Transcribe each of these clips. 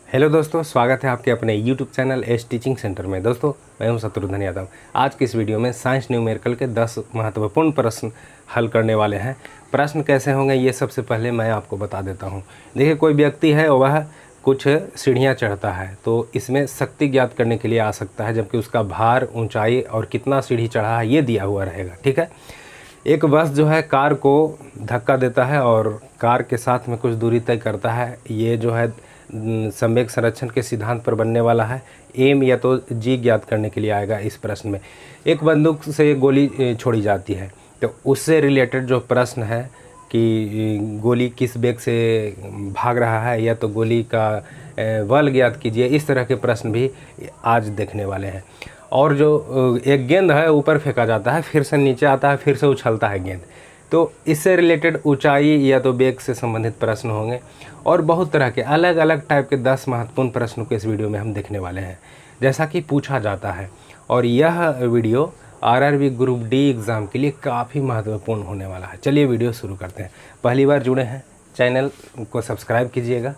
Hello दोस्तों, स्वागत है आपके अपने YouTube channel S teaching centre में। दोस्तों, मैं हूं शत्रुघ्न यादव। आज की इस वीडियो में साइंस न्यूमेरिकल के 10 महत्वपूर्ण प्रश्न हल करने वाले हैं। प्रश्न कैसे होंगे ये सबसे पहले मैं आपको बता देता हूं। देखिए, कोई व्यक्ति है वह कुछ सीढ़ियां चढ़ता है, तो इसमें शक्ति ज्ञात करने के लिए आ सकता है, जबकि उसका भार, ऊंचाई और कितना सीढ़ी चढ़ा है ये दिया हुआ रहेगा। ठीक है। एक बस जो है कार को धक्का देता है और कार के साथ में कुछ दूरी तय करता है। ये जो है संवेग संरक्षण के सिद्धांत पर बनने वाला है। एम या तो जी ज्ञात करने के लिए आएगा इस प्रश्न में। एक बंदूक से गोली छोड़ी जाती है, तो उससे रिलेटेड जो प्रश्न है कि गोली किस वेग से भाग रहा है, या तो गोली का बल ज्ञात कीजिए। इस तरह के प्रश्न भी आज देखने वाले हैं। और जो एक गेंद है ऊपर फेंका जाता है, फिर से नीचे आता है, फिर से उछलता है गेंद, तो इससे रिलेटेड ऊंचाई या तो वेग से संबंधित प्रश्न होंगे। और बहुत तरह के अलग अलग टाइप के 10 महत्वपूर्ण प्रश्नों को इस वीडियो में हम देखने वाले हैं, जैसा कि पूछा जाता है। और यह video RRB group D exam के लिए काफ़ी महत्वपूर्ण होने वाला है। चलिए वीडियो शुरू करते हैं। पहली बार जुड़े हैं, चैनल को सब्सक्राइब कीजिएगा,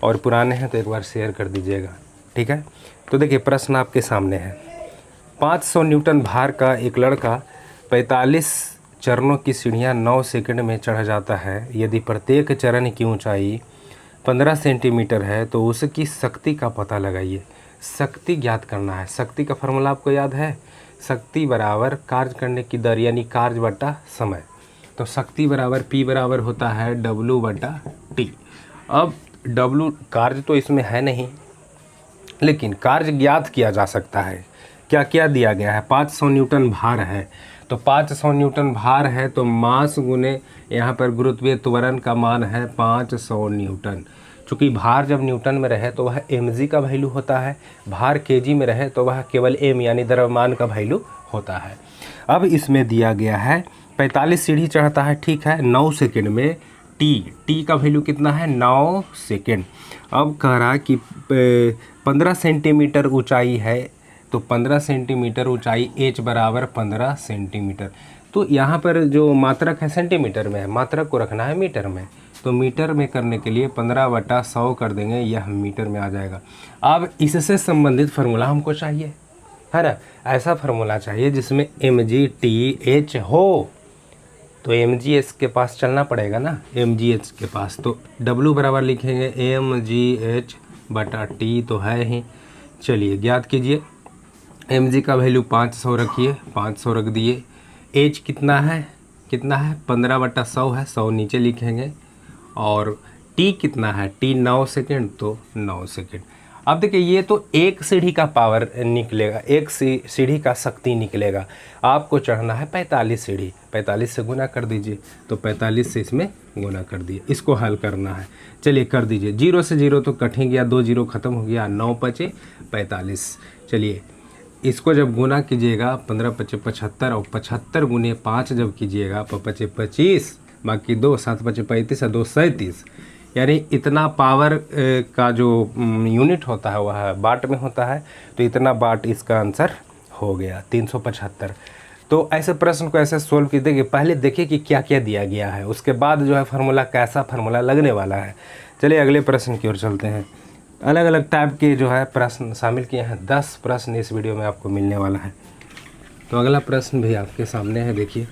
और पुराने हैं तो एक बार शेयर कर दीजिएगा। ठीक है। तो देखिए, प्रश्न आपके सामने है। 500 न्यूटन भार का एक लड़का 45 चरणों की सीढ़ियाँ 9 सेकंड में चढ़ जाता है। यदि प्रत्येक चरण की ऊंचाई 15 सेंटीमीटर है तो उसकी शक्ति का पता लगाइए। शक्ति ज्ञात करना है। शक्ति का फॉर्मूला आपको याद है। शक्ति बराबर कार्य करने की दर, यानी कार्य बटा समय। तो शक्ति बराबर P बराबर होता है W बटा T। अब W कार्य तो इसमें है नहीं, लेकिन कार्य ज्ञात किया जा सकता है। क्या क्या दिया गया है? 500 न्यूटन भार है, तो 500 न्यूटन भार है तो मास गुने यहाँ पर गुरुत्वीय त्वरण का मान है 500 न्यूटन। चूँकि भार जब न्यूटन में रहे तो वह mg का वैल्यू होता है, भार kg में रहे तो वह केवल m यानी द्रव्यमान का वैल्यू होता है। अब इसमें दिया गया है 45 सीढ़ी चढ़ता है, ठीक है, 9 सेकेंड में। टी का वैल्यू कितना है? 9 सेकेंड। अब कह रहा है कि 15 सेंटीमीटर ऊंचाई है, तो 15 सेंटीमीटर ऊंचाई h बराबर 15 सेंटीमीटर। तो यहाँ पर जो मात्रक है सेंटीमीटर में है, मात्रक को रखना है मीटर में। तो मीटर में करने के लिए 15/100 कर देंगे, यह मीटर में आ जाएगा। अब इससे संबंधित फार्मूला हमको चाहिए, है ना। ऐसा फार्मूला चाहिए जिसमें mg/h हो, तो mgh के पास चलना पड़ेगा ना, mgh के पास। तो w बराबर लिखेंगे mgh/t, तो है ही। चलिए ज्ञात कीजिए। mg का वैल्यू 500 रखिए, 500 रख दिए। h कितना है? 15/100 है, 100 नीचे लिखेंगे। और t कितना है? t 9 सेकेंड, तो 9 सेकेंड। अब देखिए, ये तो एक सीढ़ी का पावर निकलेगा, एक सीढ़ी का शक्ति निकलेगा। आपको चढ़ना है 45 सीढ़ी, 45 से गुना कर दीजिए, तो 45 से इसमें गुना कर दिए। इसको हल करना है। चलिए कर दीजिए। 0 से 0 तो कट ही गया, 2 0 खत्म हो गया, 9 5 45। चलिए इसको जब गुना कीजिएगा, 15 5 75, और 75 गुने 5 जब कीजिएगा, 5 25, बाकी 2 7 5 35 और 2 37, यानी इतना पावर का जो यूनिट होता है वह वाट में होता है। तो इतना वाट इसका आंसर हो गया, 375। तो ऐसे प्रश्न को ऐसे सोल्व की देखिए, पहले देखिए कि क्या क्या दिया गया है, उसके बाद जो है फार्मूला कैसा फार्मूला लगने वाला है। चलिए अगले प्रश्न की ओर चलते हैं। अलग अलग टाइप के जो है प्रश्न शामिल किए हैं, 10 प्रश्न इस वीडियो में आपको मिलने वाला है। तो अगला प्रश्न भी आपके सामने है, देखिए।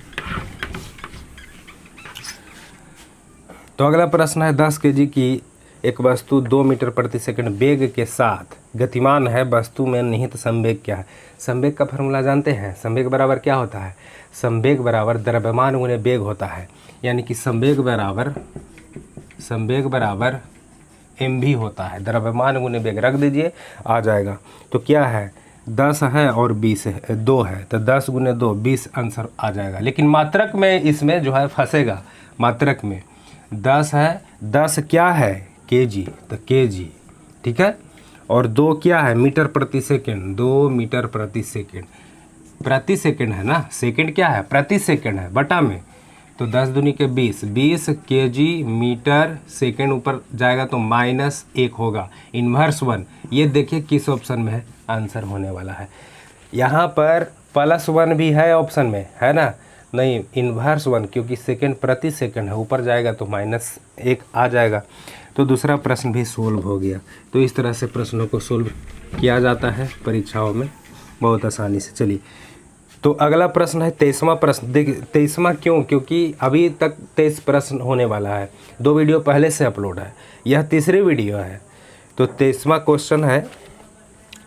तो अगला प्रश्न है, 10 kg की एक वस्तु 2 मीटर प्रति सेकंड वेग के साथ गतिमान है। वस्तु में निहित संवेग क्या है? संवेग का फार्मूला जानते हैं। संवेग बराबर क्या होता है? संवेग बराबर द्रव्यमान गुने वेग होता है, यानी कि संवेग बराबर mv होता है। द्रव्यमान गुने वेग रख दीजिए, आ जाएगा। तो क्या है? 10 है और 20 है, 2 है, तो 10 गुने 2 20 आंसर आ जाएगा। लेकिन मात्रक में इसमें जो है फंसेगा। मात्रक में 10 है, 10 क्या है? kg, तो kg, ठीक है। और 2 क्या है? मीटर प्रति सेकंड, 2 मीटर प्रति सेकंड। प्रति सेकंड है ना, सेकंड क्या है? प्रति सेकंड है, बटा में। तो 10 दूनी के 20, 20 kg मीटर सेकंड, ऊपर जाएगा तो -1 होगा, इन्वर्स 1। ये देखिए किस ऑप्शन में है, आंसर होने वाला है। यहाँ पर +1 भी है ऑप्शन में, है ना। नहीं, इन्वर्स 1, क्योंकि सेकंड प्रति सेकंड है, ऊपर जाएगा तो -1 आ जाएगा। तो दूसरा प्रश्न भी सोल्व हो गया। तो इस तरह से प्रश्नों को सोल्व किया जाता है परीक्षाओं में बहुत आसानी से। चलिए, तो अगला प्रश्न है 23वां प्रश्न। देखिए 23वां क्यों, क्योंकि अभी तक 23 प्रश्न होने वाला है, 2 वीडियो पहले से अपलोड है, यह तीसरी वीडियो है। तो 23वां क्वेश्चन है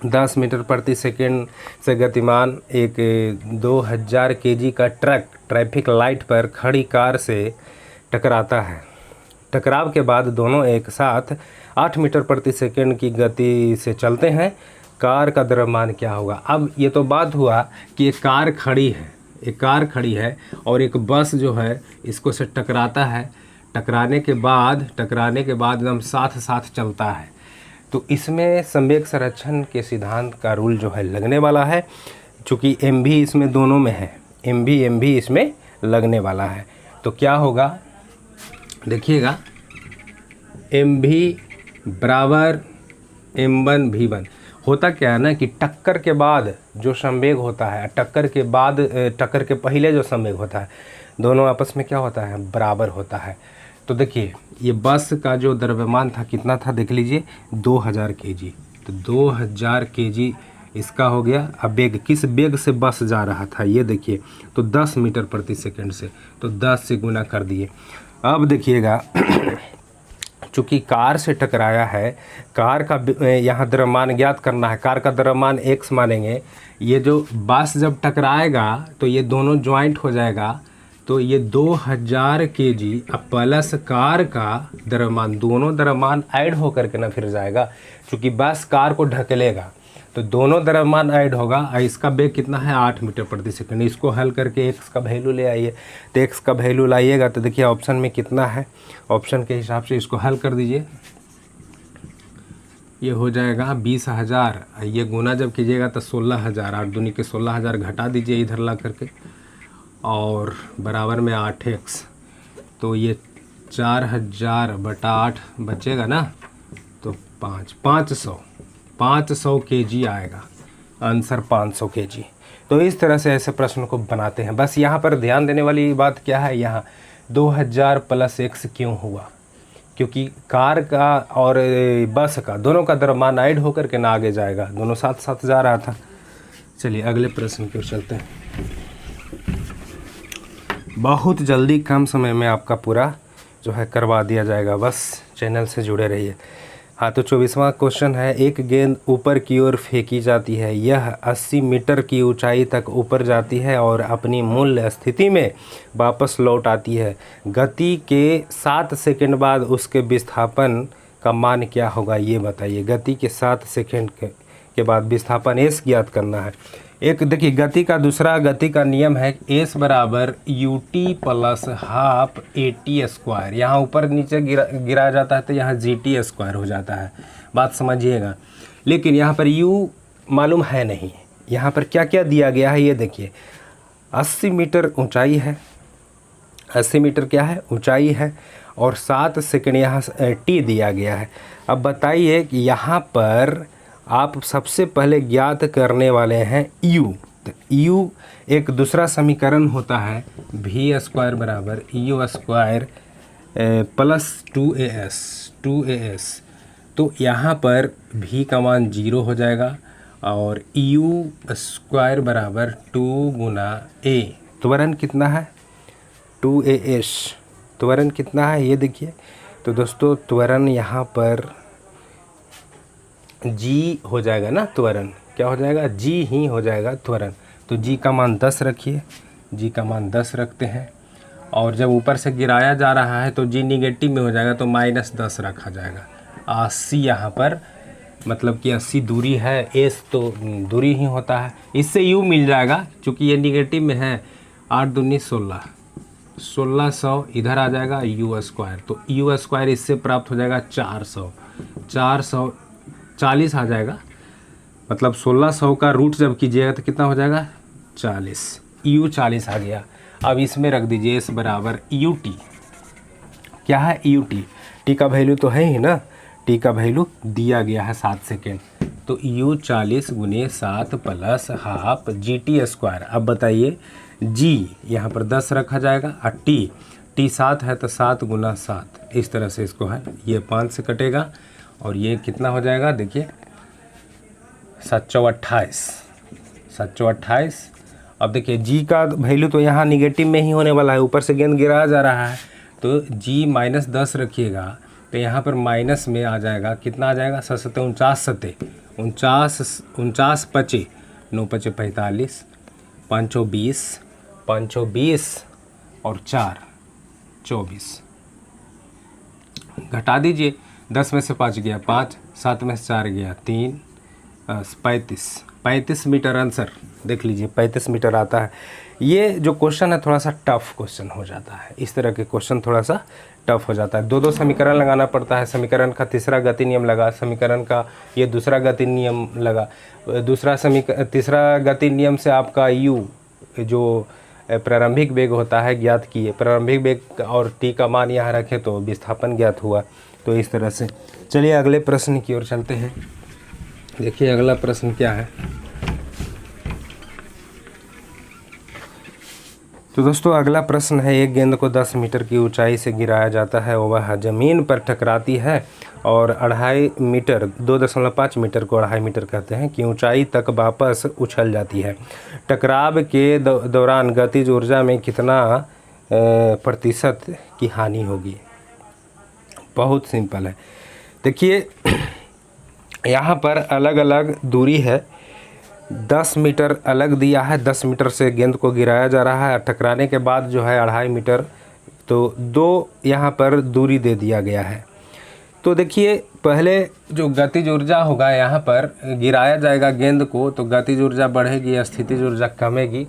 10 मीटर प्रति सेकंड से गतिमान एक 2000 kg का ट्रक ट्रैफिक लाइट पर खड़ी कार से टकराता है। टकराव के बाद दोनों एक साथ 8 मीटर प्रति सेकंड की गति से चलते हैं। कार का द्रव्यमान क्या होगा? अब ये तो बात हुआ कि एक कार खड़ी है और एक बस जो है इसको से टकराता है। टकराने के बाद एकदम साथ साथ चलता है। तो इसमें संवेग संरक्षण के सिद्धांत का रूल जो है लगने वाला है, चूँकि एम भी इसमें दोनों में है, एम भी इसमें लगने वाला है। तो क्या होगा देखिएगा, एम भी बराबर m1 v1। होता क्या है ना कि टक्कर के बाद जो संवेग होता है, टक्कर के पहले जो संवेग होता है, दोनों आपस में क्या होता है, बराबर होता है। तो देखिए ये बस का जो द्रव्यमान था कितना था, देख लीजिए 2000 kg। तो 2000 kg इसका हो गया। अब वेग, किस वेग से बस जा रहा था ये देखिए, तो 10 मीटर प्रति सेकंड से, तो 10 से गुना कर दिए। अब देखिएगा चूँकि कार से टकराया है, कार का यहाँ द्रव्यमान ज्ञात करना है, कार का द्रव्यमान x मानेंगे। ये जो बस जब टकराएगा तो ये दोनों ज्वाइंट हो जाएगा, तो ये 2000 kg अब प्लस कार का द्रव्यमान, दोनों द्रव्यमान ऐड होकर के ना फिर जाएगा, क्योंकि बस कार को ढकेलेगा तो दोनों द्रव्यमान ऐड होगा। इसका वेग कितना है, 8 मीटर प्रति सेकंड। इसको हल करके x का वैल्यू ले आइए। तो x का वैल्यू लाइएगा तो देखिए ऑप्शन में कितना है, ऑप्शन के हिसाब से इसको हल कर दीजिए। ये हो जाएगा 20,000, ये गुना जब कीजिएगा तो 16,000, 8 दूनी के 16,000 घटा दीजिए इधर ला करके, और बराबर में 8x, तो ये 4000/8 बचेगा ना, तो 500 kg आएगा आंसर, 500 kg। तो इस तरह से ऐसे प्रश्न को बनाते हैं। बस यहाँ पर ध्यान देने वाली बात क्या है, यहाँ 2000 + x क्यों हुआ, क्योंकि कार का और बस का दोनों का द्रव्यमान ऐड होकर के ना आगे जाएगा, दोनों साथ साथ जा रहा था। चलिए अगले प्रश्न की ओर चलते हैं। बहुत जल्दी कम समय में आपका पूरा जो है करवा दिया जाएगा, बस चैनल से जुड़े रहिए। हाँ, तो 24वां क्वेश्चन है, एक गेंद ऊपर की ओर फेंकी जाती है, यह 80 मीटर की ऊंचाई तक ऊपर जाती है और अपनी मूल स्थिति में वापस लौट आती है। गति के 7 सेकंड बाद उसके विस्थापन का मान क्या होगा, ये बताइए। गति के 7 सेकंड के बाद विस्थापन s ज्ञात करना है। एक देखिए दूसरा गति का नियम है s बराबर ut + ½ at²। यहाँ ऊपर नीचे गिराया जाता है तो यहाँ gt² हो जाता है, बात समझिएगा। लेकिन यहाँ पर u मालूम है नहीं, यहाँ पर क्या क्या दिया गया है ये देखिए। 80 मीटर ऊंचाई है, 80 मीटर क्या है, ऊंचाई है, और 7 सेकंड यहाँ t दिया गया है। अब बताइए कि यहाँ पर आप सबसे पहले ज्ञात करने वाले हैं u। तो u एक दूसरा समीकरण होता है v² बराबर u² + 2as। तो यहाँ पर v का मान 0 हो जाएगा और u² बराबर 2 गुना a। त्वरण कितना है, 2as। त्वरण कितना है ये देखिए। तो दोस्तों त्वरण यहाँ पर g हो जाएगा ना, त्वरण क्या हो जाएगा, g ही हो जाएगा त्वरण। तो g का मान 10 रखिए, g का मान 10 रखते हैं, और जब ऊपर से गिराया जा रहा है तो g निगेटिव में हो जाएगा तो -10 रखा जाएगा। 80 यहाँ पर मतलब कि 80 दूरी है, s तो दूरी ही होता है, इससे u मिल जाएगा क्योंकि ये निगेटिव में है। 8 दूनी 16, 1600 इधर आ जाएगा u², तो u² इससे प्राप्त हो जाएगा 440 आ जाएगा, मतलब 1600 का रूट जब कीजिएगा तो कितना हो जाएगा 40, u 40 आ गया। अब इसमें रख दीजिए s बराबर ut। क्या है ut, t का वैल्यू तो है ही ना, t का वैल्यू दिया गया है 7 सेकेंड, तो u 40 × 7 + ½ gt²। अब बताइए जी यहाँ पर 10 रखा जाएगा और टी 7 है तो 7 गुना 7 इस तरह से इसको है, ये 5 से कटेगा और ये कितना हो जाएगा देखिए 728 728। अब देखिए जी का वैल्यू तो यहाँ निगेटिव में ही होने वाला है, ऊपर से गेंद गिराया जा रहा है तो जी -10 रखिएगा तो यहाँ पर माइनस में आ जाएगा, कितना आ जाएगा 49 पचे 9 पचे 45 520 और 4 24। घटा दीजिए, 10 में से 5 गया 5, 7 में से 4 गया 3, 35 मीटर आंसर देख लीजिए 35 मीटर आता है। ये जो क्वेश्चन है थोड़ा सा टफ क्वेश्चन हो जाता है, इस तरह के क्वेश्चन थोड़ा सा टफ हो जाता है। दो समीकरण लगाना पड़ता है, समीकरण का तीसरा गति नियम लगा, समीकरण का ये दूसरा गति नियम लगा, तीसरा गति नियम से आपका u जो प्रारंभिक वेग होता है ज्ञात किए, प्रारंभिक वेग और t का मान यहाँ रखें तो विस्थापन ज्ञात हुआ। तो इस तरह से चलिए अगले प्रश्न की ओर चलते हैं। देखिए अगला प्रश्न क्या है। तो दोस्तों अगला प्रश्न है, एक गेंद को 10 मीटर की ऊंचाई से गिराया जाता है, वह ज़मीन पर टकराती है और 2.5 मीटर 2.5 मीटर को 2.5 मीटर कहते हैं कि ऊंचाई तक वापस उछल जाती है। टकराव के दौरान गतिज ऊर्जा में कितना प्रतिशत की हानि होगी? बहुत सिंपल है। देखिए यहाँ पर अलग अलग दूरी है, 10 मीटर अलग दिया है, 10 मीटर से गेंद को गिराया जा रहा है, टकराने के बाद जो है 2.5 मीटर, तो 2 यहाँ पर दूरी दे दिया गया है। तो देखिए पहले जो गतिज ऊर्जा होगा, यहाँ पर गिराया जाएगा गेंद को तो गतिज ऊर्जा बढ़ेगी, स्थितिज ऊर्जा कमेगी,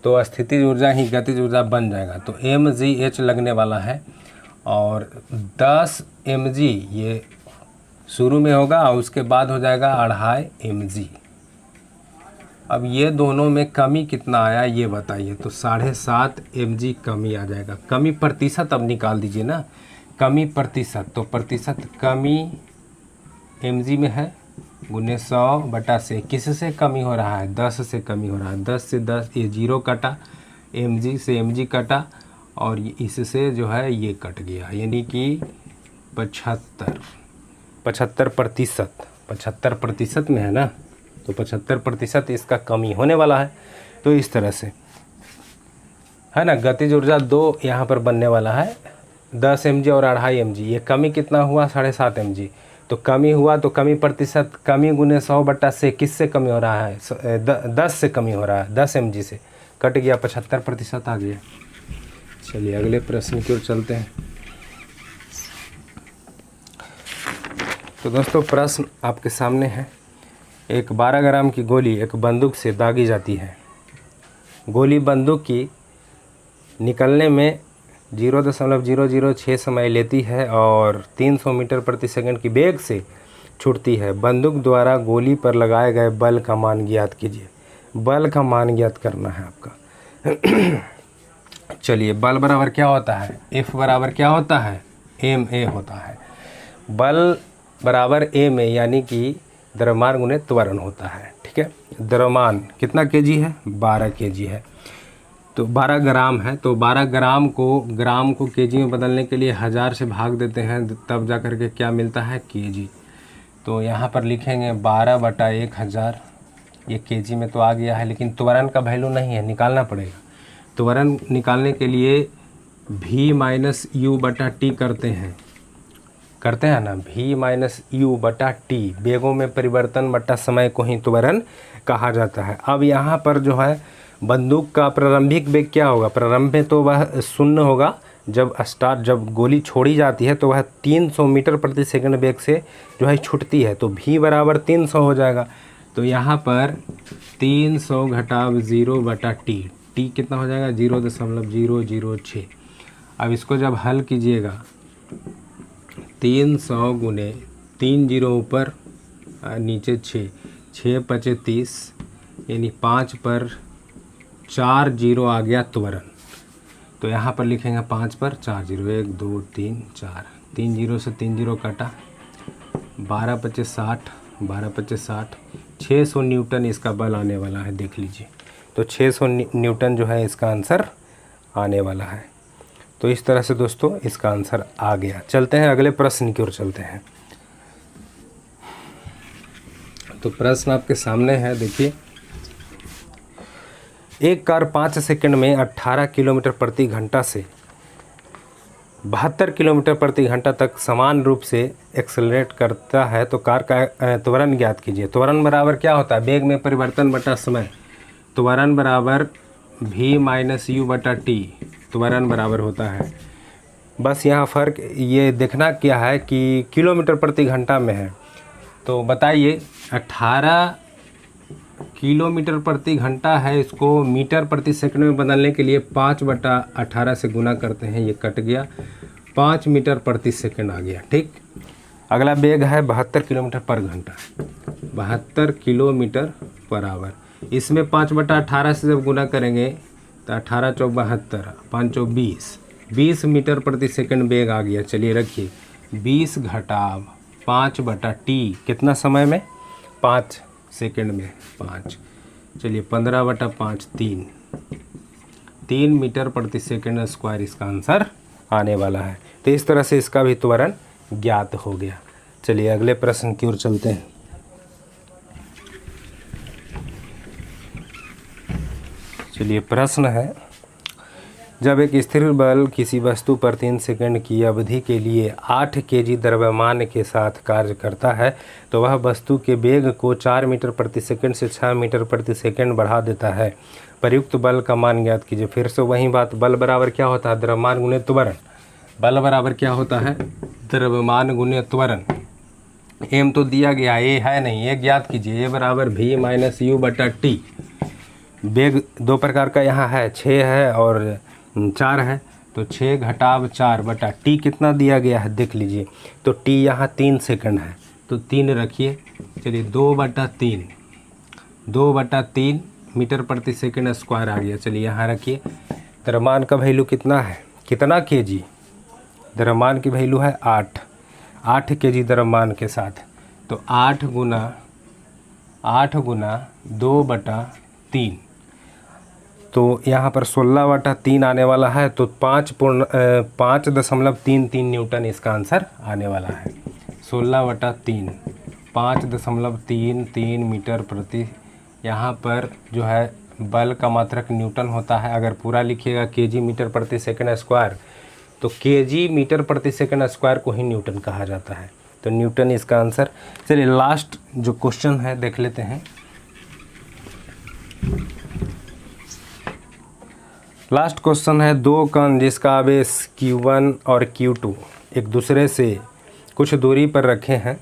तो स्थितिज ऊर्जा ही गतिज ऊर्जा बन जाएगा। तो mgh लगने वाला है और 10 mg ये शुरू में होगा और उसके बाद हो जाएगा 2.5 mg। अब ये दोनों में कमी कितना आया ये बताइए। तो 7.5 mg कमी आ जाएगा। कमी प्रतिशत अब निकाल दीजिए ना, कमी प्रतिशत, तो प्रतिशत कमी mg में है गुने 100 से किससे कमी हो रहा है? 10 से कमी हो रहा है। 10 से 10 ये 0 कटा, mg से mg कटा और इससे जो है ये कट गया, यानी कि 75 प्रतिशत में है ना, तो 75% इसका कमी होने वाला है। तो इस तरह से है ना, गतिज ऊर्जा 2 यहाँ पर बनने वाला है, 10 mg और 2.5 mg। ये कमी कितना हुआ? 7.5 mg। तो कमी हुआ तो कमी प्रतिशत, कमी गुने 100 से किससे कमी हो रहा है? 10 से कमी हो रहा है, 10 mg से कट गया, 75% आ गया। चलिए अगले प्रश्न की ओर चलते हैं। तो दोस्तों प्रश्न आपके सामने है, एक 12 ग्राम की गोली एक बंदूक से दागी जाती है। गोली बंदूक की निकलने में 0.006 समय लेती है और 300 मीटर प्रति सेकंड की वेग से छूटती है। बंदूक द्वारा गोली पर लगाए गए बल का मान ज्ञात कीजिए। बल का मान ज्ञात करना है आपका। चलिए बल बराबर क्या होता है? F बराबर क्या होता है? ma होता है। बल बराबर ma यानी कि द्रव्यमान गुने त्वरण होता है। ठीक है, द्रव्यमान कितना केजी है? 12 केजी है। तो 12 ग्राम है, तो 12 ग्राम को केजी में बदलने के लिए 1000 से भाग देते हैं, तब जा कर के क्या मिलता है? केजी। तो यहाँ पर लिखेंगे 12/1000। ये केजी में तो आ गया है, लेकिन त्वरण का वैल्यू नहीं है, निकालना पड़ेगा। त्वरण निकालने के लिए v - u/t करते हैं ना, v - u/t, वेगों में परिवर्तन बटा समय को ही त्वरण कहा जाता है। अब यहाँ पर जो है बंदूक का प्रारंभिक वेग क्या होगा? प्रारंभ में तो वह 0 होगा, जब गोली छोड़ी जाती है तो वह 300 मीटर प्रति सेकंड वेग से जो है छूटती है, तो v बराबर 300 हो जाएगा। तो यहाँ पर 300 घटाव 0/t, t कितना हो जाएगा? 0.006। अब इसको जब हल कीजिएगा, 300 गुने 3 0 ऊपर नीचे 6 5 30, यानी 5 पर 4 0 आ गया त्वरण। तो यहाँ पर लिखेंगे 5 पर 4 0, 1 2 3 4, 3 0 से 3 0 काटा, 12 5 60, 12 5 60, 600 न्यूटन इसका बल आने वाला है। देख लीजिए तो 600 न्यूटन जो है इसका आंसर आने वाला है। तो इस तरह से दोस्तों इसका आंसर आ गया। चलते हैं अगले प्रश्न की ओर चलते हैं। तो प्रश्न आपके सामने है, देखिए। एक कार 5 सेकंड में 18 किलोमीटर प्रति घंटा से 72 किलोमीटर प्रति घंटा तक समान रूप से एक्सेलरेट करता है, तो कार का त्वरण ज्ञात कीजिए। त्वरण बराबर क्या होता है? वेग में परिवर्तन बटा समय। त्वरण बराबर v माइनस यू बटा टी त्वरण बराबर होता है। बस यहाँ फ़र्क ये देखना क्या है कि किलोमीटर प्रति घंटा में है। तो बताइए 18 किलोमीटर प्रति घंटा है, इसको मीटर प्रति सेकंड में बदलने के लिए 5/18 से गुना करते हैं, ये कट गया, 5 मीटर प्रति सेकंड आ गया। ठीक, अगला वेग है 72 किलोमीटर पर घंटा, 72 किलोमीटर पर आवर। इसमें 5/18 से जब गुना करेंगे तो 18 चौक 72, 5 चौक 20, 20 मीटर प्रति सेकंड वेग आ गया। चलिए रखिए, 20 घटाव 5/t कितना समय में? 5 सेकंड में 5। चलिए 15/5 3 मीटर प्रति सेकंड स्क्वायर इसका आंसर आने वाला है। तो इस तरह से इसका भी त्वरण ज्ञात हो गया। चलिए अगले प्रश्न की ओर चलते हैं। चलिए प्रश्न है, जब एक स्थिर बल किसी वस्तु पर 3 सेकंड की अवधि के लिए 8 केजी द्रव्यमान के साथ कार्य करता है, तो वह वस्तु के वेग को 4 मीटर प्रति सेकंड से 6 मीटर प्रति सेकंड बढ़ा देता है। प्रयुक्त बल का मान ज्ञात कीजिए। फिर से वही बात, बल बराबर क्या होता है? द्रव्यमान गुणे त्वरण। बल बराबर क्या होता है? द्रव्यमान गुणे त्वरण। एम तो दिया गया, ए है नहीं, ये ज्ञात कीजिए। ए बराबर v माइनस यू बटा टी। वेग दो प्रकार का यहाँ है, 6 है और 4 है। तो 6 घटाव 4 बटा टी कितना दिया गया है देख लीजिए। तो टी यहाँ 3 सेकंड है, तो 3 रखिए। चलिए 2/3, 2/3 मीटर प्रति सेकंड स्क्वायर आ गया। चलिए यहाँ रखिए। द्रव्यमान का वैल्यू कितना है? कितना केजी? द्रव्यमान की वैल्यू है 8 केजी द्रव्यमान के साथ। तो 8 गुना 2/3, तो यहाँ पर 16/3 आने वाला है। तो 5.33 न्यूटन इसका आंसर आने वाला है। 16/3 5.33 मीटर प्रति, यहाँ पर जो है बल का मात्रक न्यूटन होता है। अगर पूरा लिखिएगा केजी मीटर प्रति सेकंड स्क्वायर, तो केजी मीटर प्रति सेकंड स्क्वायर को ही न्यूटन कहा जाता है। तो न्यूटन इसका आंसर। चलिए लास्ट जो क्वेश्चन है देख लेते हैं। लास्ट क्वेश्चन है, दो कण जिसका आवेश Q1 और Q2 एक दूसरे से कुछ दूरी पर रखे हैं,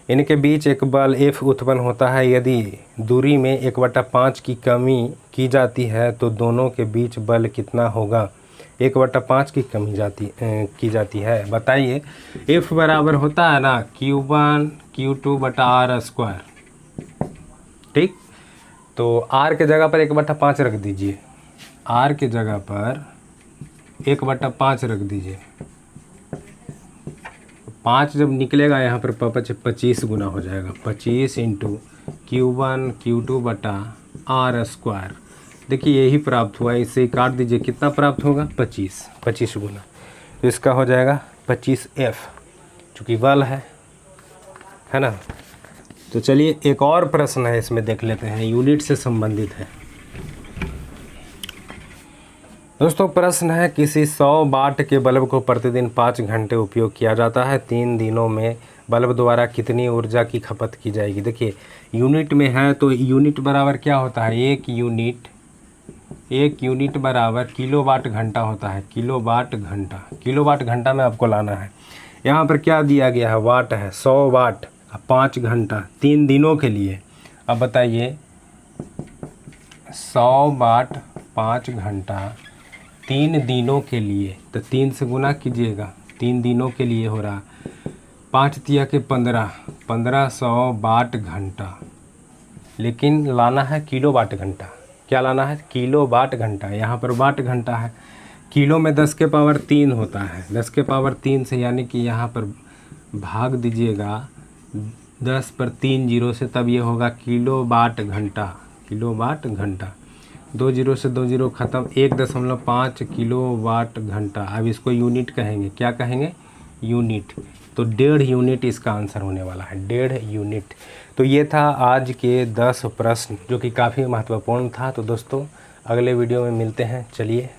इनके बीच एक बल F उत्पन्न होता है। यदि दूरी में 1/5 की कमी की जाती है तो दोनों के बीच बल कितना होगा? 1/5 की कमी की जाती है। बताइए। F बराबर होता है ना Q1 Q2 बटा R स्क्वायर। ठीक, तो R के जगह पर 1/5 रख दीजिए। R के जगह पर 1/5 रख दीजिए। 5 जब निकलेगा यहाँ पर 25 गुना हो जाएगा। 25 इंटू Q1 Q2 बटा R स्क्वायर। देखिए यही प्राप्त हुआ, इससे ही काट दीजिए। कितना प्राप्त होगा? 25 गुना। तो इसका हो जाएगा 25F, चूँकि बल है ना। तो चलिए एक और प्रश्न है, इसमें देख लेते हैं, यूनिट से संबंधित है। दोस्तों प्रश्न है, किसी 100 वाट के बल्ब को प्रतिदिन 5 घंटे उपयोग किया जाता है। 3 दिनों में बल्ब द्वारा कितनी ऊर्जा की खपत की जाएगी? देखिए यूनिट में है तो यूनिट बराबर क्या होता है? एक यूनिट बराबर किलोवाट घंटा होता है। किलोवाट घंटा में आपको लाना है। यहाँ पर क्या दिया गया है? वाट है। 100 वाट 5 घंटा 3 दिनों के लिए। अब बताइए 100 वाट 5 घंटा 3 दिनों के लिए, तो 3 से गुना कीजिएगा। 3 दिनों के लिए हो रहा 5 तिया के 1500 वाट घंटा। लेकिन लाना है किलो वाट घंटा। क्या लाना है? किलो वाट घंटा। यहाँ पर वाट घंटा है। किलो में 10 के पावर 3 होता है। 10 के पावर 3 से यानी कि यहाँ पर भाग दीजिएगा 10 पर 3 जीरो से, तब ये होगा किलो वाट घंटा। 2 जीरो से 2 जीरो ख़त्म, 1.5 किलोवाट घंटा। अब इसको यूनिट कहेंगे, क्या कहेंगे? यूनिट। तो 1.5 यूनिट इसका आंसर होने वाला है, 1.5 यूनिट। तो ये था आज के 10 प्रश्न जो कि काफ़ी महत्वपूर्ण था। तो दोस्तों अगले वीडियो में मिलते हैं, चलिए।